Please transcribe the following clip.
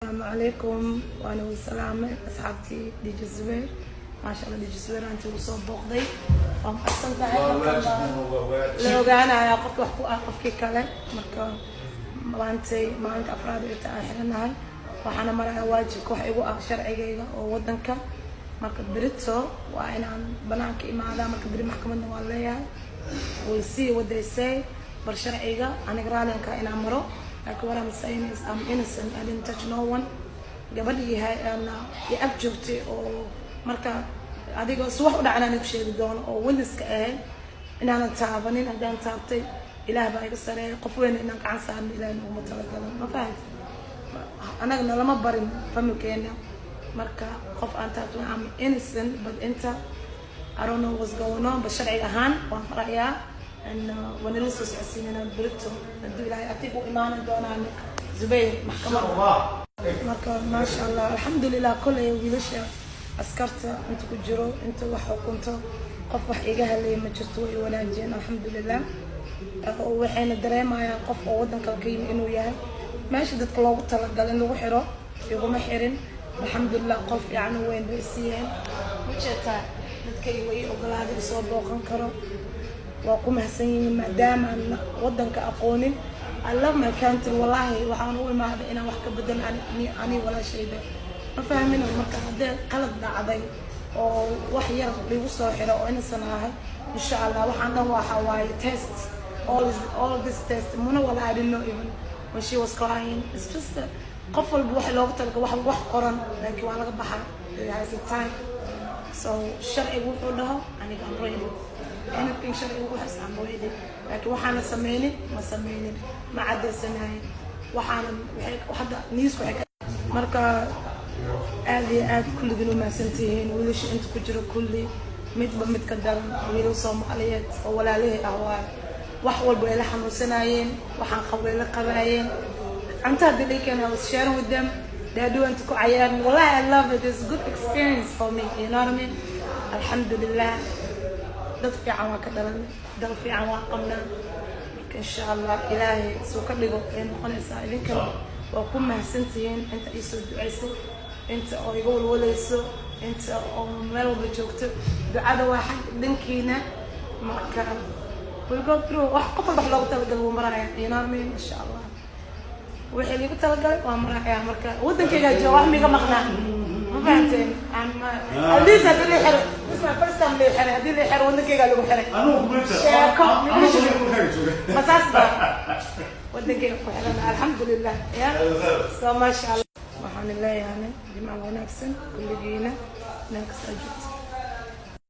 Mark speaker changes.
Speaker 1: السلام عليكم وانا والسلامة اصحابتي ديجي الزبير. ما شاء الله ديجي الزبير انت وصوب بوقدي وام احسن لو انا يا قفك وحكو اقفكي كله marka maanta afraad ay tahay xiranahay waxaana maraa waajib wax igu ah sharcigayga oo wadanka marka birito waa inaan banaanka imaada marka biri maxkamadna waa leeyahay way sii wadaysay bar sharciga aniga raalinka inaan maro laakiin waran saying is I'm innocent, I didn't touch no one. gabadhii ana i abjoogtay oo marka adiga suwax u dhacnaan ku sheegi doono oo waliska ah inaan taabanin hadaan taabtay ilaah baa iga sareeyay qof weyn inaan gacan saarno ilaahay ugu talagalan ma fahanti anaga lama barin familkeena marka qof aan taabtay I'm innocent but inta I don't know what's going on but sharciga ahaan waan farayaa and when it is seen in Brito hadii ilaahay atigu imaan doonaan Zubayr maxkamada marka ma sha Allah alxamdulillah kulay wiilasha askarta inta ku jiro inta wax xukunto qof wax iga halay ma jirto way wanaajeen alxamdulillah waxayna dareemayaan qof oo wadanka ka yimid inuu yahay meesha dadka loogu talagalay in lagu xiro iguma xirin alxamdulillah qof yaani weyn bay siiyeen wajata dadka way ogolaaday soo booqan karo waa ku mahsan yihiin maadaama wadanka aqoonin I love my country wallahi waxaan u imaaday inaan wax ka bedel ani wala shayda ma fahmin marka hadee qalad dhacday oo wax yar lagu soo xiro oo insan ahay insha Allah waxaan dhan waxa waaye test all this test muna wala I didn't know even when she was crying it's just qof walba wax loogu talaga wax qoran laakiin waa laga baxay has a time so sharcigu wuxuu dhaho aniga aan ready anything sharcigu wuxuu aan ready laakiin waxaan sameeyay ma sameeyay ma cadeysanahay waxaan hadda niis ku xigay marka aad kulligiin ma santihiin wiilasha inta ku jiro kulli midba mid ka daran wiilal Soomaaliyeed oo walaalahay ah wax walba ay la xanuunsanayeen waxaan qabayla qabayeen anta hadii I was sharing with them they do want to go ayaan wallahi I love it, it's a good experience for me, you know what I mean. Alhamdulillah dad fiican waa ka dhalan dad fiican waa qabna insha Allah ilaahay soo ka dhigo in noqonaysa idinka waa ku mahsantihiin inta ay soo duceysay inta oo iga walwalayso inta oo meel walba joogto ducada waa xaq dhankiina marka we'll go through wax qof walba loogu talagalay wuu maraya you know what I mean insha Allah wixii lagu talagalay waa maraya marka wadankayga jooga wax miga maqnaa ma fahanteen ama alisa hadii xiro isma first time la xiro hadii la xiro wadankayga lagu xiray sheeko masaasba wadankayga ku xiran alxamdulillah ya so ma sha Allah waxaan leeyahay jimcaha wanaagsan kulligiina meel kasta joogto